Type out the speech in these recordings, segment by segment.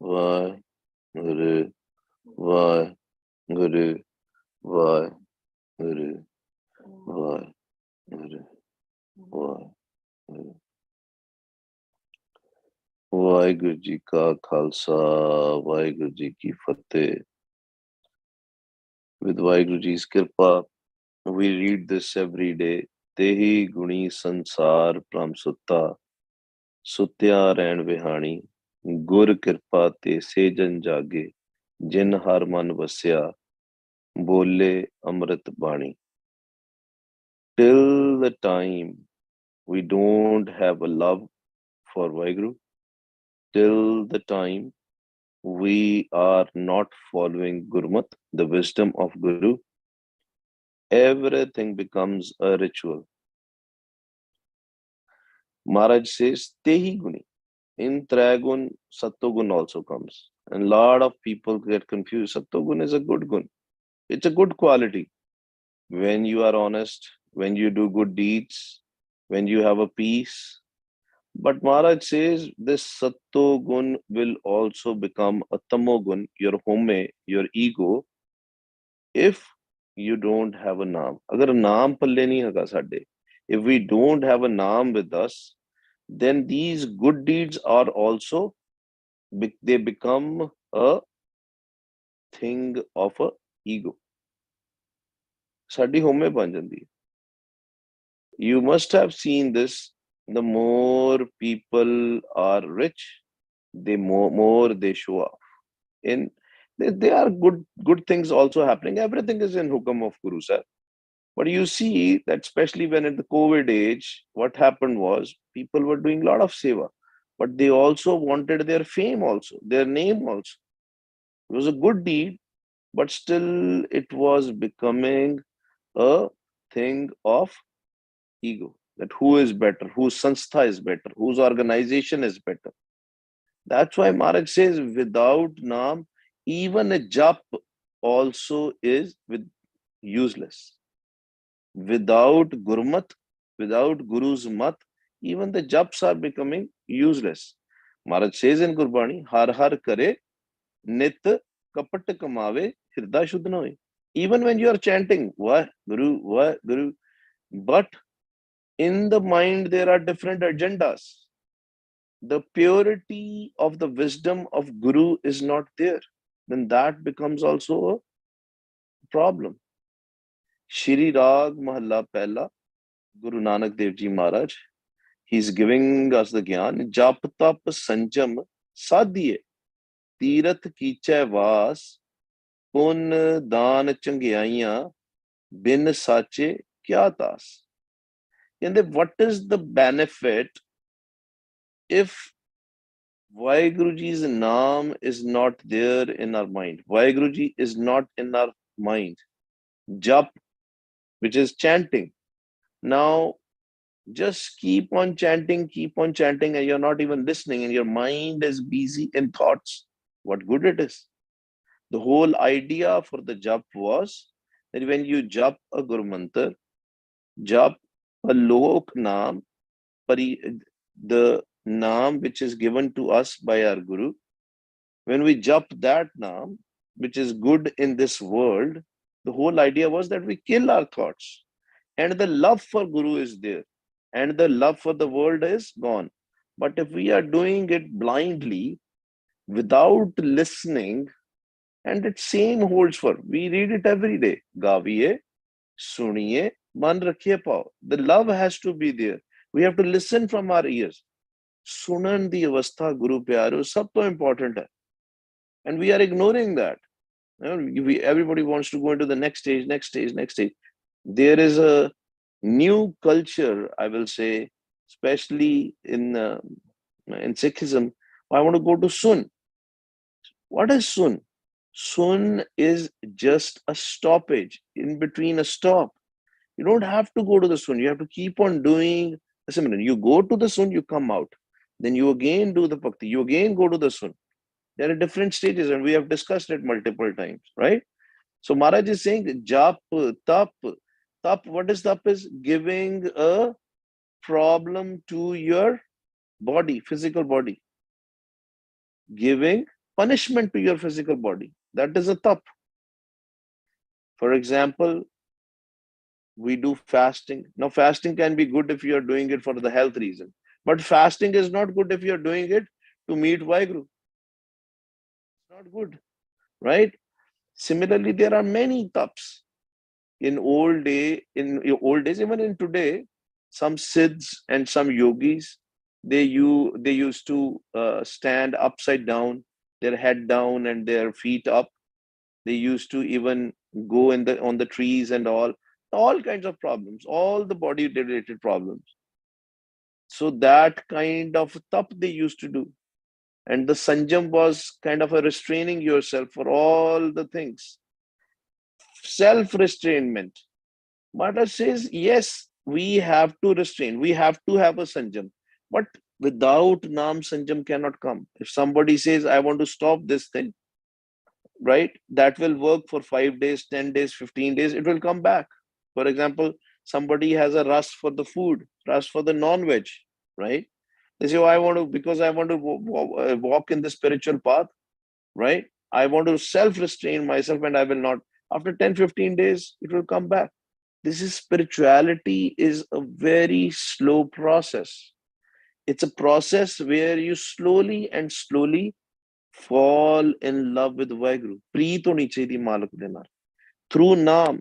Vaheguru, Vaheguru, Vaheguru, Vaheguru, Vaheguru. Waheguru ji ਕਾ ਖਾਲਸਾ ਵਾਹਿਗੁਰੂ ਜੀ ਕੀ ਫਤਿਹ. With Vaheguru Ji's kirpa, we read this every day. Tehi guni sansar pram sutta, ਸੁੱਤਿਆ ਰਹਿਣ ਵਿਹਾਣੀ, ਗੁਰ ਕਿਰਪਾ ਤੇ ਸੇਜਨ ਜਾਗੇ, ਜਿਨ ਹਰ ਮਨ ਵਸਿਆ, ਬੋਲੇ ਅੰਮ੍ਰਿਤ ਬਾਣੀ. Till the time we don't have a love for Vaheguru, till the time we are not following Gurmat, the wisdom of Guru, everything becomes a ritual. Maharaj says, Tehi Guni. In Trigun, Sattogun also comes. And a lot of people get confused. Sattogun is a good gun. It's a good quality. When you are honest, when you do good deeds, when you have a peace. But Maharaj says this Sattogun will also become a Tamogun, your home, your ego, if you don't have a Naam. Agar Naam palle nahi haga sade. If we don't have a Naam with us, then these good deeds are also, they become a thing of a ego. Sadi home ban jandi. You must have seen this. The more people are rich, the more they show off. In there are good things also happening. Everything is in hukam of Guru sir. But you see that especially when at the COVID age, what happened was people were doing a lot of seva, but they also wanted their fame also, their name also. It was a good deed, but still it was becoming a thing of ego. That who is better, whose sanstha is better, whose organization is better. That's why Maharaj says, without Naam, even a jap also is useless. Without Gurmat, without Guru's mat, even the japs are becoming useless. Maharaj says in Gurbani, har har kare, nit kapat kamave, hirda shuddh na hoye. Even when you are chanting, wah Guru, but in the mind there are different agendas. The purity of the wisdom of Guru is not there. Then that becomes also a problem. Shri Rag Mahalla Pehla, Guru Nanak Dev Ji Maharaj, he's giving us the gyan. Jap tap sanjam sadhiye, tirath kichai vas, pun daan changyaiyan, bin sache kya tas. And what is the benefit if Vaheguruji's Naam is not there in our mind? Vaheguruji is not in our mind. Jap, which is chanting. Now, just keep on chanting, and you're not even listening, and your mind is busy in thoughts. What good it is? The whole idea for the jap was that when you jap a Guru Mantra, jap a Lok Naam, the Naam which is given to us by our Guru, when we jap that Naam, which is good in this world, the whole idea was that we kill our thoughts. And the love for Guru is there. And the love for the world is gone. But if we are doing it blindly, without listening, and it same holds for, we read it every day. Gaviye, suniye, man rakhiye pao. The love has to be there. We have to listen from our ears. Sunan di avastha Guru Pyaro, sab to important hai. And we are ignoring that. Everybody wants to go into the next stage. There is a new culture, I will say, especially in Sikhism. I want to go to Sun. What is Sun? Sun is just a stoppage, in between a stop. You don't have to go to the Sun. You have to keep on doing a Simran. You go to the Sun, you come out. Then you again do the Bhakti. You again go to the Sun. There are different stages, and we have discussed it multiple times, right? So Maharaj is saying, Jap, Tap. Tap, what is tap? Is giving a problem to your body, physical body. Giving punishment to your physical body. That is a tap. For example, we do fasting. Now, fasting can be good if you are doing it for the health reason, but fasting is not good if you are doing it to meet Vaheguru. It's not good, right? Similarly, there are many taps in your old days, even in today. Some siddhs and some yogis, they used to stand upside down, their head down and their feet up. They used to even go in the on the trees and all kinds of problems, all the body related problems. So that kind of tap they used to do. And the sanjam was kind of a restraining yourself for all the things, self restrainment. Maharaj says, yes, we have to restrain, we have to have a sanjam, but without Naam, sanjam cannot come. If somebody says, I want to stop this thing, right, that will work for 5 days, 10 days, 15 days, it will come back. For example, somebody has a rust for the food, rust for the non-veg, right? They say, oh, I want to, because I want to walk in the spiritual path, right? I want to self restrain myself and I will not. After 10, 15 days, it will come back. This is spirituality is a very slow process. It's a process where you slowly and slowly fall in love with Vaheguru. Preet honi chahiye Malak de naal. Through Naam.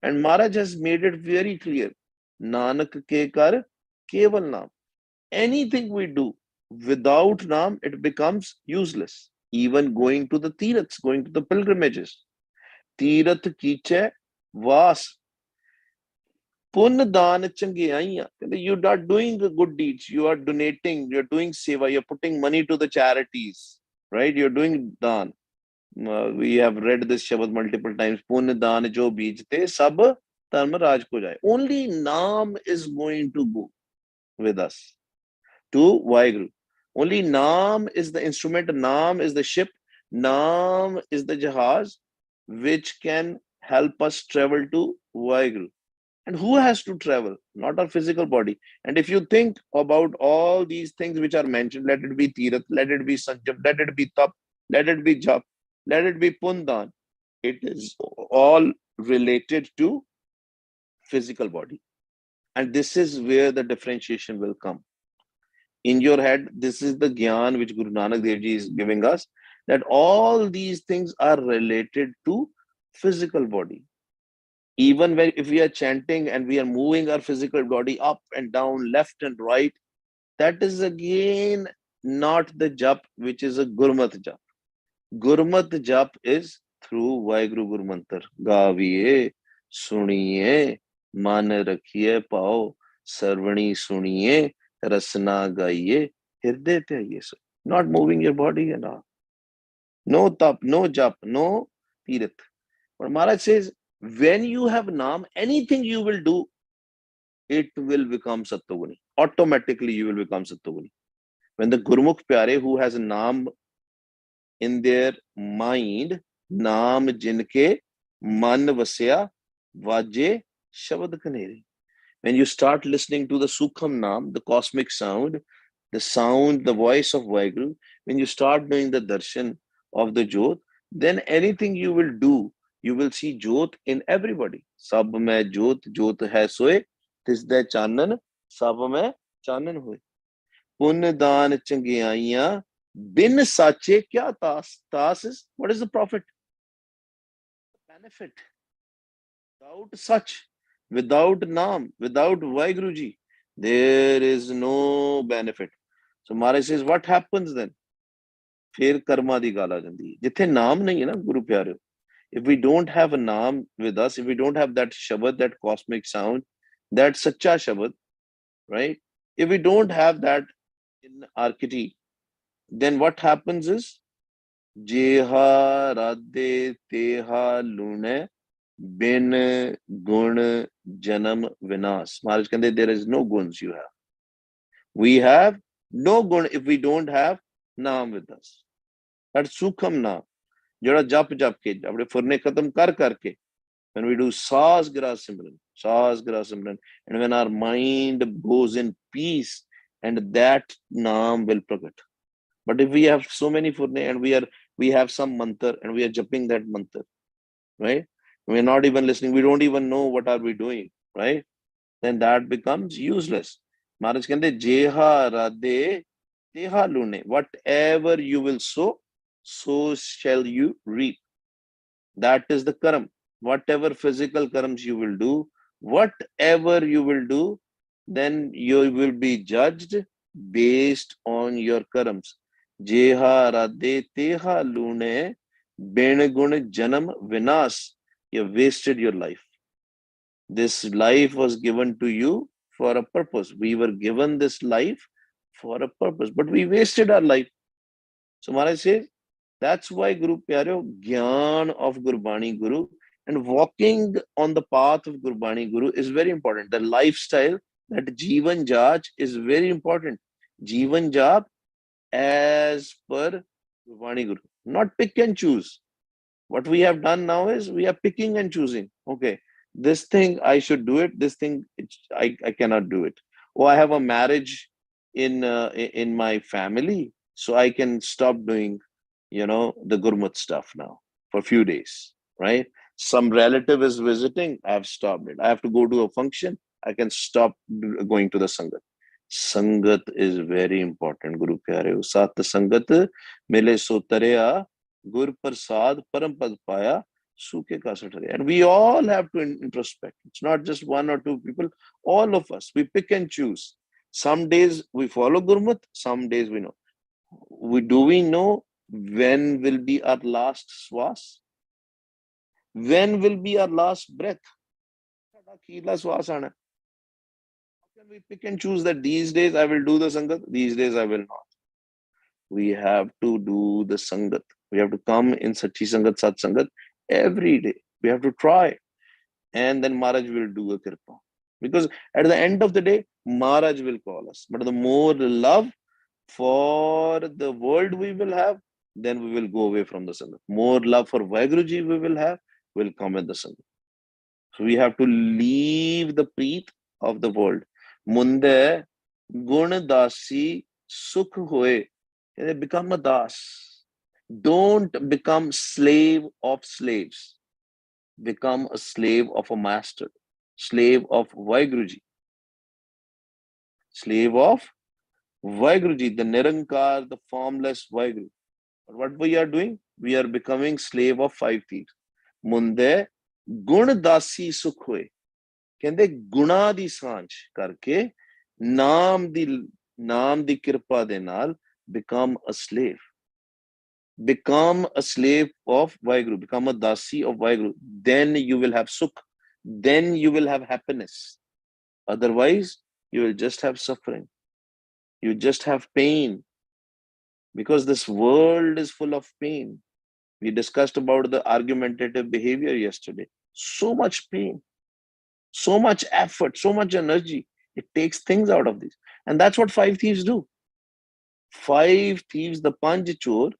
And Maharaj has made it very clear. Nanak ke kar keval Naam. Anything we do without Naam, it becomes useless. Even going to the Tiraths, going to the pilgrimages. Tirath kiche vas. Punna dan changiyaiyaan. You are doing good deeds. You are donating. You are doing seva. You are putting money to the charities. Right? You are doing dan. We have read this Shabad multiple times. Punna dan jo beejte sab dharma raj ko jaye. Only Naam is going to go with us to Vaheguru. Only Naam is the instrument. Naam is the ship. Naam is the jahaz which can help us travel to Vaheguru. And who has to travel? Not our physical body. And if you think about all these things which are mentioned, let it be Tirath, let it be Sanjam, let it be Tap, let it be Jap, let it be Pundan, it is all related to physical body. And this is where the differentiation will come. In your head, this is the Gyan which Guru Nanak Dev Ji is giving us, that all these things are related to physical body. Even when if we are chanting and we are moving our physical body up and down, left and right, that is again not the jap which is a Gurmat jap. Gurmat jap is through Vaheguru Guru Mantar. Gaviye, suniye, man rakhiye pao, sarvani suniye, rasna gaiye, hirde tyaye. Not moving your body and all. No tap, no jap, no tirat. But Maharaj says, when you have Naam, anything you will do, it will become Sattoguni. Automatically, you will become Sattoguni. When the Gurmukh Pyare, who has Naam in their mind, Naam Jinke Man Vasya Vaje Shabad Kanere. When you start listening to the Sukham Naam, the cosmic sound, the sound, the voice of Vaheguru, when you start doing the darshan of the Jot, then anything you will do, you will see Jot in everybody. Sab mein Jot, Jot hai soe, tisde chanan, sab mein chanan hoye. Pun daan changiaiyan, bin sache kya tas? Tas is, what is the profit? Benefit. Without such, without Naam, without Vaheguru Ji, there is no benefit. So Maharaj says, what happens then? फिर कर्मा दी गाल आ जाती है जिथे नाम नहीं है ना गुरु प्यारे if we don't have a naam with us if we don't have that shabad that cosmic sound that sacha shabad right if we don't have that in our kitty then what happens is jeha radhe teha lune bin gun janam vinas Maharaj kande there is no guns you have we have no gun if we don't have naam with us that's sukham naam ਜਿਹੜਾ ਜਪ ਜਪ ਕੇ ਆਪਣੇ ਫੁਰਨੇ ਖਤਮ ਕਰ ਕਰਕੇ when we do sas gra simran and when our mind goes in peace and that naam will pragat But if we have so many furne and we have some mantra and we are jumping that mantra, right? We're not even listening. We don't even know what are we doing, right? Then that becomes useless. Maharaj kende jeha radhe teha lune. Whatever you will sow, so shall you reap. That is the karam. Whatever physical karams you will do, whatever you will do, then you will be judged based on your karams. Jeha radhe teha lune ben gun janam vinas. You wasted your life. This life was given to you for a purpose. We were given this life for a purpose, but we wasted our life. So Maharaj says, that's why Guru Pyareo, Gyan of Gurbani Guru and walking on the path of Gurbani Guru is very important. The lifestyle, that Jivan Jaj is very important. Jivan Jaj as per Gurbani Guru. Not pick and choose. What we have done now is we are picking and choosing. Okay, this thing I should do it. This thing I cannot do it. Oh, I have a marriage in my family, so I can stop doing, the Gurmat stuff now for a few days, right? Some relative is visiting, I have stopped it. I have to go to a function, I can stop going to the Sangat. Sangat is very important, Guru Pyare. Sat Sangat mile sotarya Gur Prasad Param Pad Paya Suke Kasatare. And we all have to introspect. It's not just one or two people, all of us. We pick and choose. Some days we follow Gurmat, some days we know. Do we know when will be our last swas? When will be our last breath? How can we pick and choose that these days I will do the Sangat, these days I will not? We have to do the Sangat. We have to come in Sachi Sangat, Sat Sangat every day. We have to try. And then Maharaj will do a kirpa. Because at the end of the day, Maharaj will call us. But the more love for the world we will have, then we will go away from the Sangat. More love for Vaiguruji we will have, will come in the Sangat. So we have to leave the preet of the world. Munde gun dasi sukh hoye. Become a das. Don't become slave of slaves. Become a slave of a master. Slave of Vaiguruji. Slave of Vaiguruji, the Nirankar, the formless Vaiguru. But what we are doing? We are becoming slave of five thieves. Munde gun dasi sukh hoye. ਕਹਿੰਦੇ ਗੁਣਾ ਦੀ ਸਾਂਝ ਕਰਕੇ ਨਾਮ ਦੀ ਕਿਰਪਾ ਦੇ ਨਾਲ become a slave. Become a slave of Vaheguru. Become a dasi of Vaheguru. Then you will have sukh. Then you will have happiness. Otherwise, you will just have suffering. You just have pain. Because this world is full of pain. We discussed about the argumentative behavior yesterday. So much pain. So much effort, so much energy. It takes things out of this. And that's what five thieves do. Five thieves, the Panch Chor,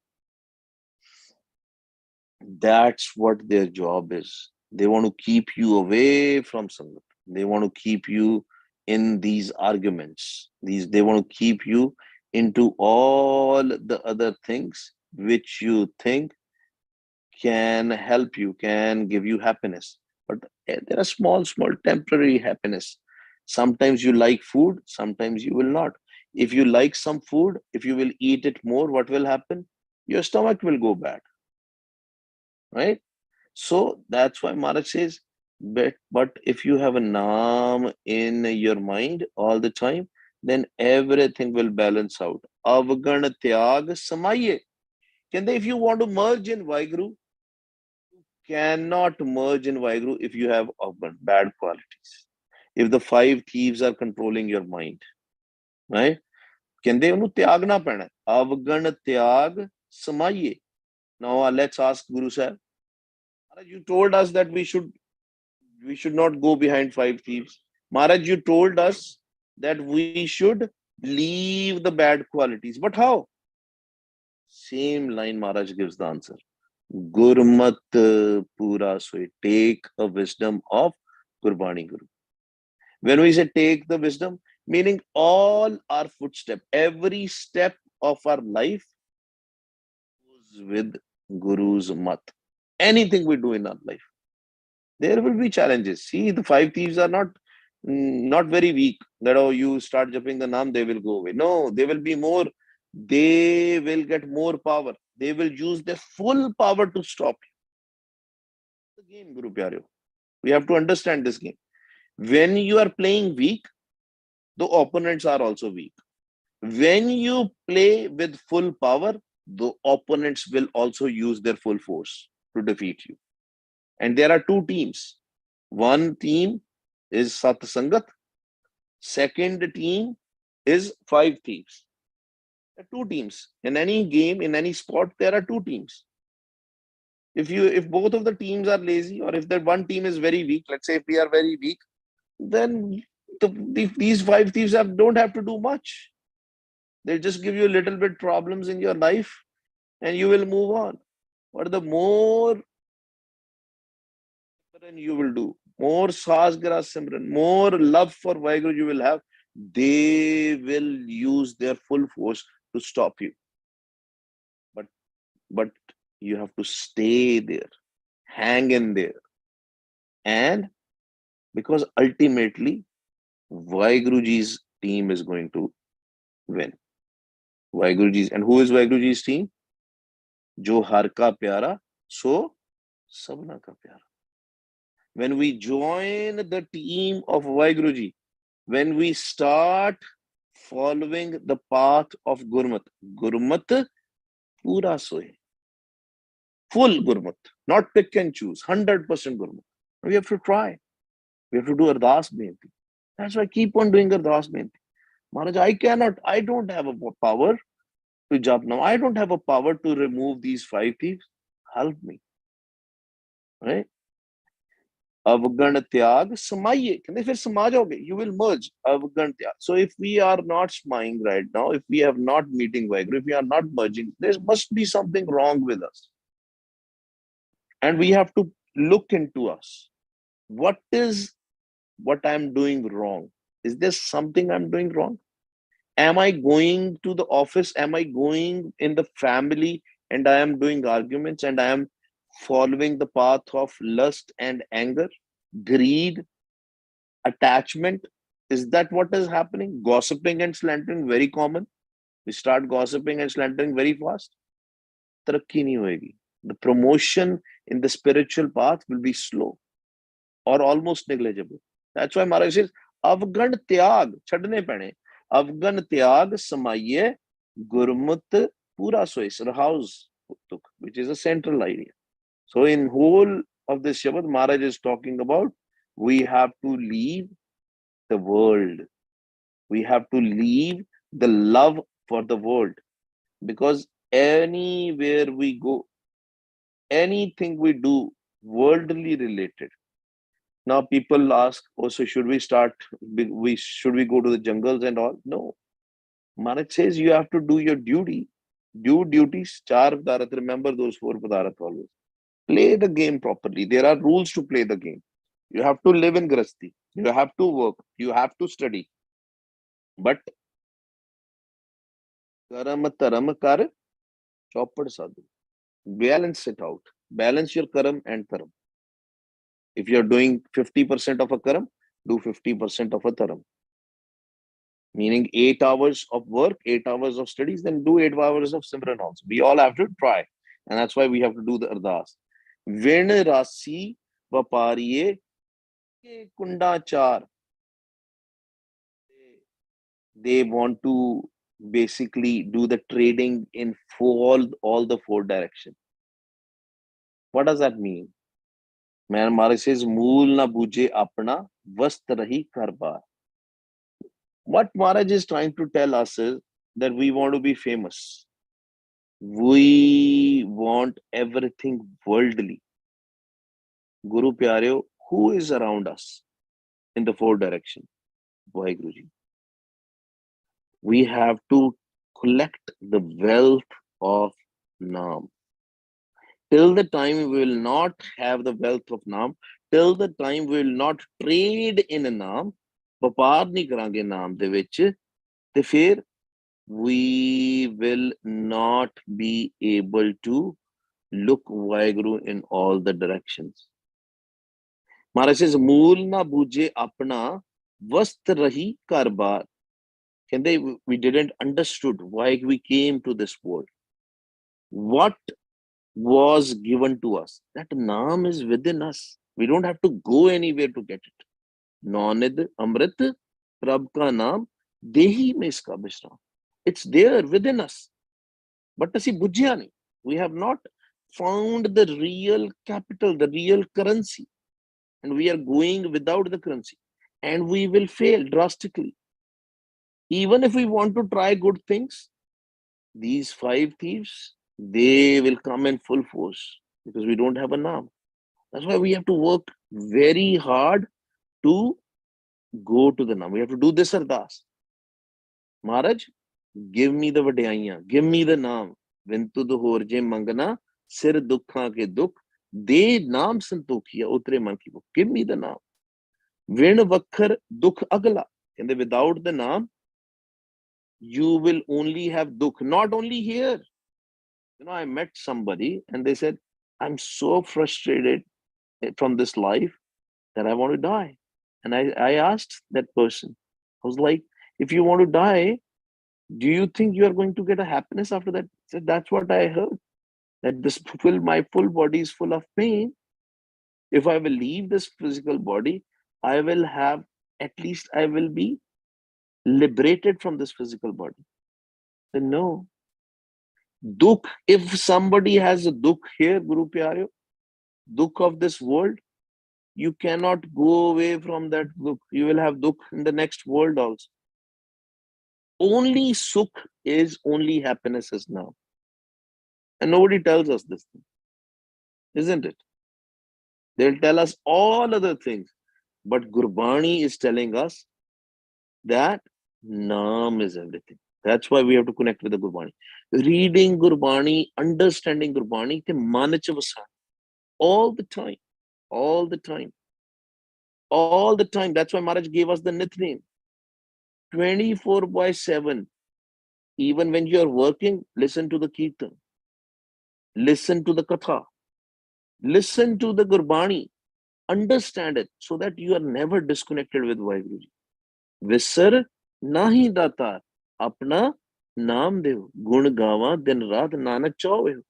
that's what their job is. They want to keep you away from Sangat. They want to keep you in these arguments. They want to keep you into all the other things which you think can help you, can give you happiness. But there are small temporary happiness. Sometimes you like food, sometimes you will not. If you like some food, if you will eat it more, what will happen? Your stomach will go bad, right? So that's why Maharaj says, but if you have a Naam in your mind all the time, then everything will balance out. Avgan tyag samaye. If you want to merge in Vaiguru, cannot merge in Vaiguru if you have bad qualities. If the five thieves are controlling your mind, right? ਕਹਿੰਦੇ ਉਹਨੂੰ ਤਿਆਗਣਾ ਪੈਣਾ ਅਵਗਣ ਤਿਆਗ ਸਮਾਈਏ. Now let's ask Guru Sahib. Maharaj, you told us that we should not go behind five thieves. Maharaj, you told us that we should leave the bad qualities. But how? Same line Maharaj gives the answer. Gurmat pura soy. Take a wisdom of Gurbani Guru. When we say take the wisdom, meaning all our footstep, every step of our life goes with Guru's mat. Anything we do in our life, there will be challenges. See, the five thieves are not very weak. That oh, you start jumping the Naam, they will go away. No, they will be more. They will get more power. They will use their full power to stop you. The game, Guru Pyareo. We have to understand this game. When you are playing weak, the opponents are also weak. When you play with full power, the opponents will also use their full force to defeat you. And there are two teams. One team is Sat Sangat. Second team is five thieves. There are two teams. In any game, in any sport, there are two teams. If both of the teams are lazy, or if that one team is very weak, let's say if we are very weak, then these five thieves don't have to do much. They'll just give you a little bit problems in your life and you will move on. But the more you will do, more Sasgara Simran, more love for Vaheguru you will have, they will use their full force to stop you. But you have to stay there, hang in there. And because ultimately, Vaheguruji's team is going to win. And who is Vaheguruji's team? Jo har ka pyara, so sabna ka pyara. When we join the team of Vaheguruji, when we start following the path of Gurmat pura soye. Full Gurmat, not pick and choose, 100% Gurmat. We have to try. We have to do Ardas Benti. That's why I keep on doing Ardas Benti. Maharaj, I don't have a power to jump now. I don't have a power to remove these five thieves. Help me. Right? Avgan Tyag Samaye. You will merge. Avgan Tyag. So if we are not smiling right now, if we are not meeting Vaheguru, if we are not merging, there must be something wrong with us. And we have to look into us. What I'm doing wrong? Is there something I'm doing wrong? Am I going to the office? Am I going in the family and I am doing arguments and I am following the path of lust and anger, greed, attachment? Is that what is happening? Gossiping and slandering, very common. We start gossiping and slandering very fast. Tarakki nahi hoegi. The promotion in the spiritual path will be slow or almost negligible. That's why Maharaj says, Avgan Tyag, chadne pane. Avgan Tyag Samaye Gurmut Pura Sois, Rahouse, which is a central idea. So in whole of this Shabad, Maharaj is talking about, we have to leave the world. We have to leave the love for the world. Because anywhere we go, anything we do worldly related. Now people ask, oh, so should we go to the jungles and all? No. Maharaj says you have to do your duty. Do duties, char padarat. Remember those four padarat always. Play the game properly. There are rules to play the game. You have to live in Grasti. You have to work. You have to study. But karam taram kar chopad sadhu. Balance it out. Balance your karam and taram. If you're doing 50% of a karam, do 50% of a taram. Meaning 8 hours of work, 8 hours of studies, then do 8 hours of Simran also. We all have to try. And that's why we have to do the Ardas. Vin Rasi Vapariye Kundachar. They want to basically do the trading in all the four directions. What does that mean? Maharaj says, Mool na buje apna, vast rahi karbar. What Maharaj is trying to tell us is that we want to be famous. We want everything worldly. Guru Pyareo, who is around us in the four directions? Vaheguruji. We have to collect the wealth of Naam. Till the time we will not have the wealth of Naam, till the time we will not trade in Naam, ਵਪਾਰ ਨਹੀਂ ਕਰਾਂਗੇ ਨਾਮ ਦੇ ਵਿੱਚ, ਤੇ ਫਿਰ we will not be able to look Vaheguru in all the directions. Maharaj says, Mool na buje apna vast rahi karbar. We didn't understood why we came to this world. What was given to us? That Naam is within us. We don't have to go anywhere to get it. Nonid Amrit Prab ka naam Dehi mein iska bishram. It's there within us. But asi bujya nahi. We have not found the real capital, the real currency. And we are going without the currency. And we will fail drastically. Even if we want to try good things, these five thieves, they will come in full force because we don't have a naam. That's why we have to work very hard to go to the naam. We have to do this ardas. Maharaj, give me the vadaiyan, give me the naam. Vintu the horje mangana, sir dukha ke dukh, de naam santokhiya, utre man ki book. Give me the naam. Vin vakhar dukh agla. And without the naam, you will only have dukh. Not only here. I met somebody and they said, I'm so frustrated from this life that I want to die. And I asked that person, I was like, if you want to die, do you think you are going to get a happiness after that? He said, that's what I heard. That my full body is full of pain. If I will leave this physical body, I will have, at least I will be liberated from this physical body. I said, no. Dukh, if somebody has a dukh here, Guru Pyareo, dukh of this world, you cannot go away from that dukh. You will have dukh in the next world also. Only sukh is, only happiness is now. And nobody tells us this thing, isn't it? They'll tell us all other things. But Gurbani is telling us that Naam is everything. That's why we have to connect with the Gurbani. Reading Gurbani, understanding Gurbani, all the time, all the time, all the time. That's why Maharaj gave us the Nitnem. 24/7. Even when you are working, listen to the Kirtan. Listen to the Katha. Listen to the Gurbani. Understand it so that you are never disconnected with Vaheguruji. Visar nahi datar. Apna naam dev. Gun gawa din raat nanak chauve.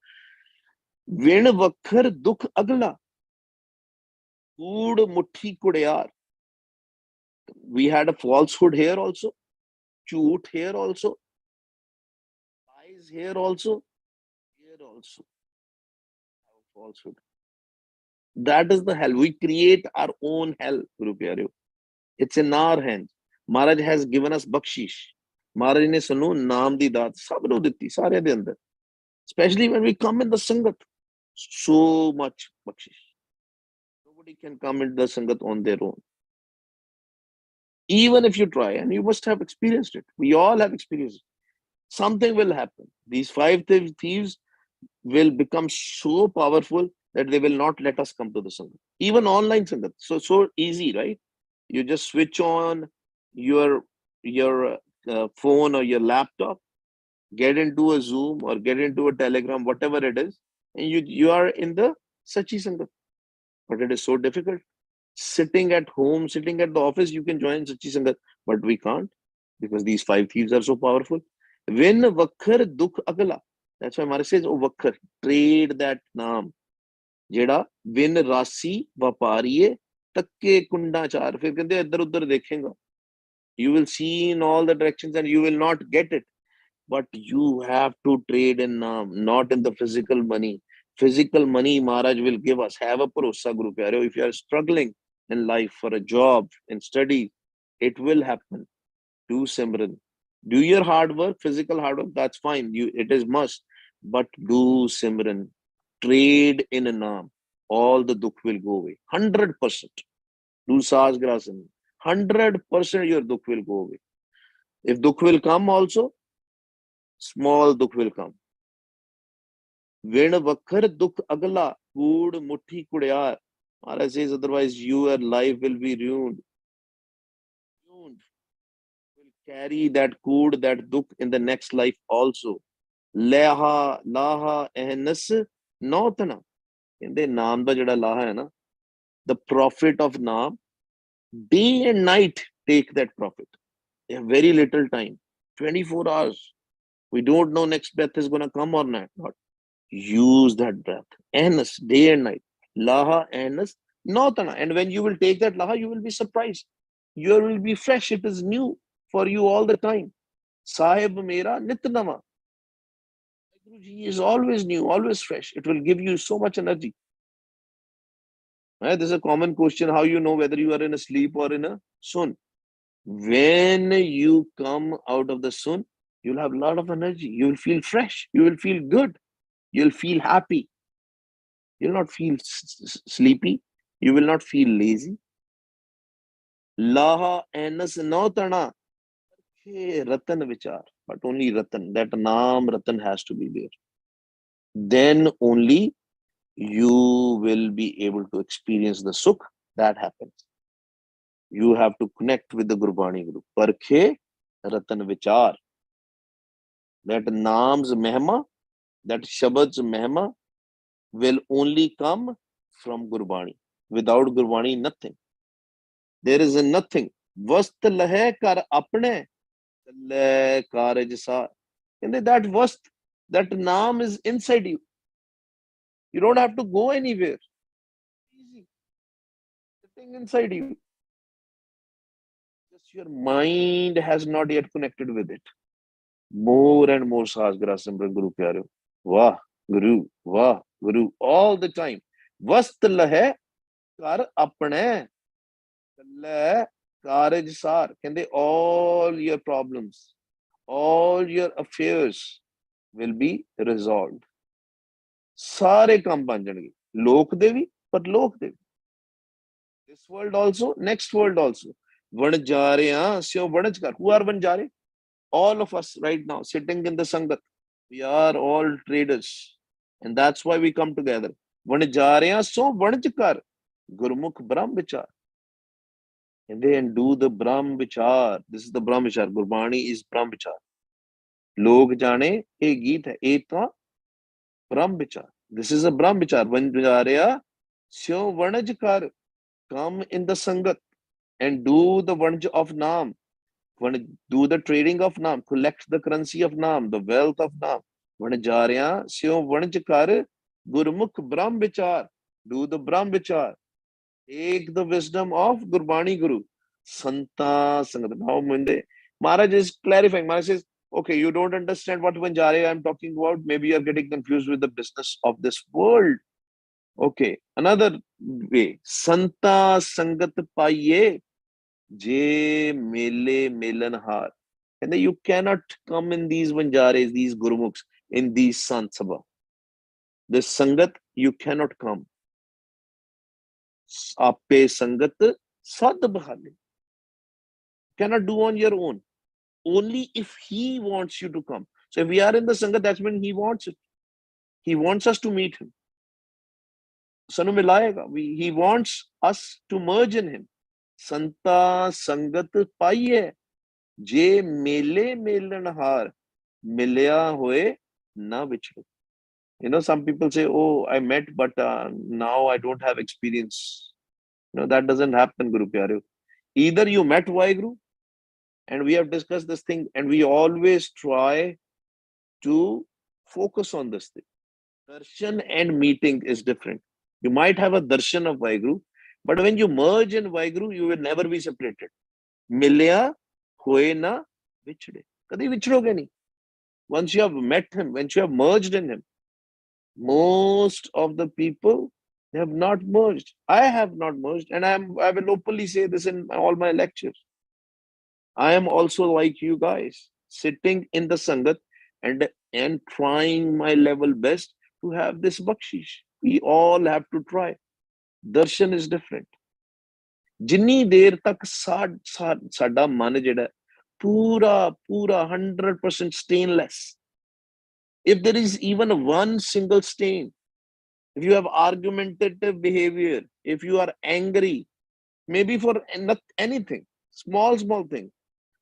Vin vakhar dukh agla. Ood muthi kudayar. We had a falsehood here also. Choot here also. Lies here also. Here also. Falsehood. That is the hell. We create our own hell, Guru Pyareo. It's in our hands. Maharaj has given us bakshish. Maharaj ne sunu naam di daat sab nu ditti, sare de andar. Especially when we come in the sangat. So much bakshish. Nobody can come into the sangat on their own. Even if you try, and you must have experienced it. We all have experienced it. Something will happen. These five thieves will become so powerful that they will not let us come to the sangat. Even online sangat. So easy, right? You just switch on your phone or your laptop, get into a Zoom or get into a Telegram, whatever it is, and you are in the Sachi Sangat. But it is so difficult. Sitting at home, sitting at the office, you can join Sachi Sangat, but we can't because these five thieves are so powerful. When Vakhar Dukh Agala, that's why Maharaj says, oh Vakhar, trade that naam. ਜਿਹੜਾ win ਰਾਸੀ ਵਪਾਰੀਏ ਤੱਕੇ ਕੁੰਡਾ ਚਾਰ ਫਿਰ ਕਹਿੰਦੇ ਇੱਧਰ ਉੱਧਰ ਦੇਖੇਗਾ you will see in all the directions and you will not get it but you have to trade in naam not in the physical money Maharaj will give us have a bharosa Guru Pyareo if you are struggling in life for a job in studies it will happen do Simran do your hard work physical hard work that's fine it is must but do Simran trade in a naam, all the dukh will go away. 100%. Do Saz Grasan. 100% your dukh will go away. If dukh will come also, small dukh will come. When vakhar dukh agla, good muthi kudayar. Maharaj says otherwise your life will be ruined. Will carry that kud, that dukh in the next life also. Laha ehnas nautana. In the Naam da jada laha hai na, the prophet of Naam, day and night take that prophet. They have very little time, 24 hours. We don't know next breath is going to come or not. Use that breath. Ehnas, day and night. Laha ehnas nautana. And when you will take that laha, you will be surprised. You will be fresh. It is new for you all the time. Sahib mera nitnama. Guruji is always new, always fresh. It will give you so much energy. Right? This is a common question. How you know whether you are in a sleep or in a sun? When you come out of the sun, you'll have a lot of energy. You will feel fresh. You will feel good. You'll feel happy. You'll not feel sleepy. You will not feel lazy. Laha anas nautana. Hey, Ratan vichar. But only Ratan. That Naam Ratan has to be there. Then only you will be able to experience the sukh that happens. You have to connect with the Gurbani Guru. Parkhe Ratan Vichar. That Naam's Mehma, that Shabad's Mehma will only come from Gurbani. Without Gurbani, nothing. There is a nothing. Vast lahe kar apne le karaj sa. And that vast, that Naam is inside you. You don't have to go anywhere. Easy. Sitting inside you. Just your mind has not yet connected with it. More and more Sahas Simran Guru Pyare. Wah, Guru, Wah, Guru, all the time. Vast lahe kar apne le karaj sar. Can they all your problems, all your affairs will be resolved. Sare kam ban jange. Lok devi, but lok devi. This world also, next world also. Vanjare, syo vanjkar. Who are vanjare? All of us right now sitting in the Sangat. We are all traders. And that's why we come together. Vanjare, so vanjkar. Gurmukh Brahm Vichar. And then do the Brahm Vichar. This is the Brahm Vichar. Gurbani is Brahm Vichar. Log jane, a geet hai. Eta Brahm Vichar. This is a Brahm Vichar. Vanjare, syo vanjkar. Come in the Sangat and do the Vanj of Naam. Do the trading of Naam, collect the currency of Naam, the wealth of Naam. Vanjarya, Syo Vanjakar, Gurmukh Brahm Vichar. Do the Brahm Vichar. Take the wisdom of Gurbani Guru. Santa Sangat. Now, Maharaj is clarifying. Maharaj says, okay, you don't understand what Vanjarya I'm talking about. Maybe you're getting confused with the business of this world. Okay, another way. Santa Sangat Paiye. Je Mele Melanhar. And then you cannot come in these Vanjares, these Gurumukhs, in these Sant Sabha. This Sangat, you cannot come. Ape Sangat Sad Bahali. Cannot do on your own. Only if he wants you to come. So if we are in the Sangat, that's when he wants it. He wants us to meet him. Sanu milayega. He wants us to merge in him. Santa Sangat Paiye. Je mele melanhar milya hoye na vichhde. Some people say, oh, I met, but now I don't have experience. That doesn't happen, Guru Pyare. Either you met Vaheguru, and we have discussed this thing, and we always try to focus on this thing. Darshan and meeting is different. You might have a darshan of Vaheguru, but when you merge in Vaheguru, you will never be separated. Milya hoye na vichhde. Kadi vichhoge nahi. Once you have met him, once you have merged in him, most of the people they have not merged. I have not merged, and I will openly say this in all my lectures. I am also like you guys, sitting in the Sangat and trying my level best to have this bakshish. We all have to try. Darshan is different. जिन्नी देर तक साडा मन जेड़ा पूरा 100% stainless. If there is even one single stain, if you have argumentative behavior, if you are angry, maybe for not anything, small thing,